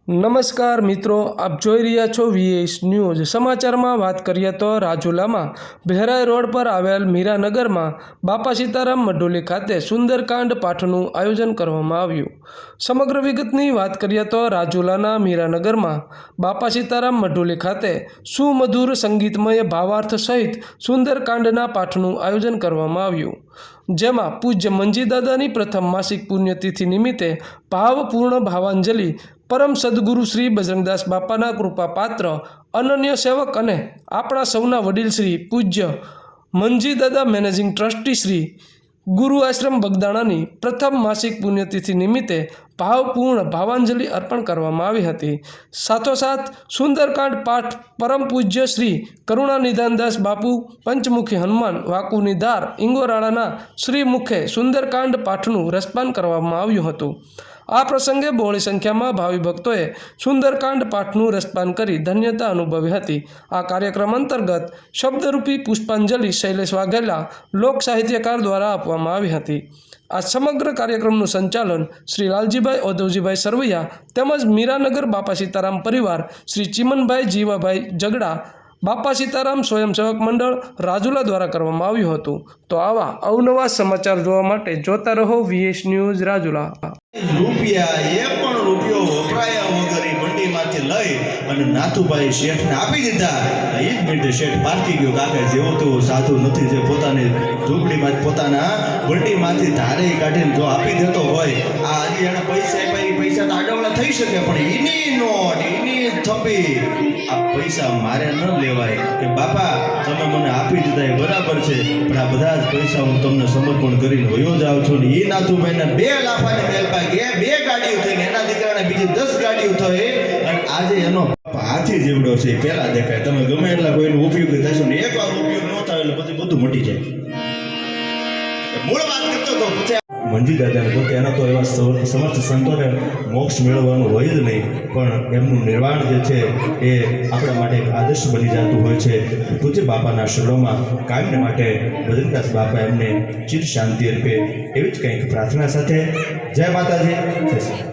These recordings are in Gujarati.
નમસ્કાર મિત્રો, આપ જોઈ રહ્યા છો વીએસ ન્યૂઝ। સમાચારમાં વાત કરીએ તો રાજુલામાં બહેરાઈ રોડ પર આવેલ મીરાનગરમાં બાપા સીતારામ મઢુલી ખાતે સુંદરકાંડ પાઠનું આયોજન કરવામાં આવ્યું। સમગ્ર વિગતની વાત કરીએ તો રાજુલાના મીરાનગરમાં બાપા સીતારામ મઢુલી ખાતે સુમધુર સંગીતમય ભાવાર્થ સહિત સુંદરકાંડના પાઠનું આયોજન કરવામાં આવ્યું, જેમાં પૂજ્ય મંજી દાદાની પ્રથમ માસિક પુણ્યતિથિ નિમિત્તે ભાવપૂર્ણ ભાવાંજલિ પરમ સદગુરુ શ્રી બજરંગદાસ બાપાના કૃપાપાત્ર અનન્ય સેવક અને આપણા સૌના વડીલ શ્રી પૂજ્ય મંજી દાદા મેનેજિંગ ટ્રસ્ટી શ્રી ગુરુ આશ્રમ બગદાણાની પ્રથમ માસિક પુણ્યતિથિ નિમિત્તે ભાવપૂર્ણ ભાવાંજલિ અર્પણ કરવામાં આવી હતી। સાથોસાથ સુંદરકાંડ પાઠ પરમ પૂજ્ય શ્રી કરુણાનિધાનદાસ બાપુ પંચમુખી હનુમાન વાકુની ધાર ઇંગોરાળાના શ્રી મુખે સુંદરકાંડ પાઠનું રસપાન કરવામાં આવ્યું હતું। આ પ્રસંગે બહોળી સંખ્યામાં ભાવિ ભક્તોએ સુંદરકાંડ પાઠનું રસપાન કરી ધન્યતા અનુભવી હતી। આ કાર્યક્રમ અંતર્ગત શબ્દરૂપી પુષ્પાંજલિ શૈલેષ વાઘેલા લોક સાહિત્યકાર દ્વારા આપવામાં આવી હતી। આ સમગ્ર કાર્યક્રમનું સંચાલન શ્રી લાલજીભાઈ ઔધવજીભાઈ સરવૈયા તેમજ મીરાનગર બાપા સીતારામ પરિવાર શ્રી ચીમનભાઈ જીવાભાઈ જગડા બાપા સીતારામ સ્વયંસેવક મંડળ રાજુલા દ્વારા કરવામાં આવ્યું હતું। તો આવા અવનવા સમાચાર જોવા માટે જોતા રહો વીએસ ન્યૂઝ રાજુલા। રૂપિયા એ પણ રૂપિયો વપરાયા વગર મંડીમાંથી લઈ અને નાથુભાઈ શેઠને આપી દીધા। એ જ મિનિટે શેઠ પારકી ગયો, કાકા જેવો તેવો સાધુ નથી જે પોતાની ઝૂંપડીમાં પોતાના મંડીમાંથી ધારે કાઢીને જો આપી દેતો હોય। આ આજે એને પૈસા આપ્યા, પૈસા તો આડવડા થઈ શકે, પણ એની નોટ એની થપી આ પૈસા મારે ન લેવાય કે બાપા તમે મને આપી દીધા એ બરાબર છે, પણ આ બધા જ પૈસા હું તમને સમર્પણ કરીને વયો જાઉં છું। ને એ નાથુભાઈને 2 લાફાને મેલપા ગયા, 2 ગાડીઓ થઈને એના દીકરાને બીજી 10 ગાડીઓ થઈ અને આજે એનો હાથી જેવડો છે પેલા દેખાય। તમે ગમે એટલા કોઈનો ઉપયોગ થશો ને એકવાર ઉપયોગ ન થાય એટલે પછી બધું મટી જાય। મૂળ વાત કરતો તો પછી મંજી દાદાને તો એના તો એવા સમર્થ સંતોને મોક્ષ મેળવવાનું હોય જ નહીં, પણ એમનું નિર્વાણ જે છે એ આપણા માટે એક આદર્શ બની જતું હોય છે। પૂજ્ય બાપાના શરણોમાં કાયમને માટે બજરંગદાસ બાપા એમને ચિર શાંતિ અર્પે એવી જ કંઈક પ્રાર્થના સાથે જય માતાજી, જય શ્રી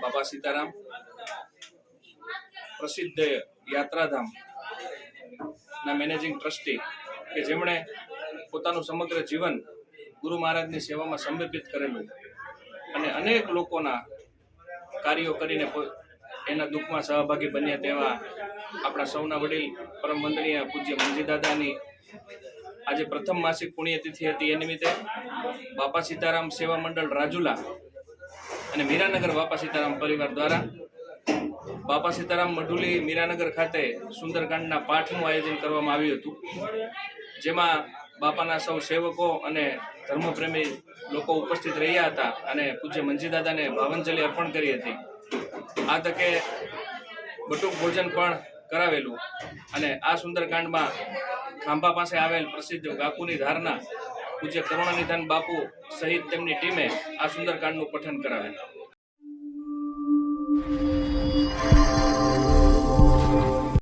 બાપા સીતારામ પ્રસિદ્ધ યાત્રાધામ ના મેનેજિંગ ટ્રસ્ટી કે જેમણે પોતાનું સમગ્ર જીવન ગુરુ મહારાજની સેવામાં સમર્પિત કરેલું અને અનેક લોકોના કાર્યો કરીને એના દુઃખમાં સહભાગી બન્યા તેવા આપણા સૌના વડીલ પરમ વંદનીય પૂજ્ય મંજી દાદાની આજે પ્રથમ માસિક પુણ્યતિથિ હતી। એ નિમિત્તે બાપા સીતારામ સેવા મંડળ રાજુલા અને મીરાનગર બાપા સીતારામ પરિવાર દ્વારા બાપા સીતારામ મઢુલી મીરાનગર ખાતે સુંદરકાંડના પાઠનું આયોજન કરવામાં આવ્યું હતું, જેમાં બાપાના સૌ સેવકો અને ધર્મપ્રેમી લોકો ઉપસ્થિત રહ્યા હતા અને પૂજ્ય મંજી દાદાને ભાવાંજલિ અર્પણ કરી હતી। આ તકે બટુક ભોજન પણ કરાવેલું અને આ સુંદરકાંડમાં ખાંભા પાસે આવેલ પ્રસિદ્ધ વાકુની ધારના પૂજ્ય કરુણાનિધાન બાપુ સહિત તેમની ટીમે આ સુંદરકાંડનું પઠન કરાવેલું।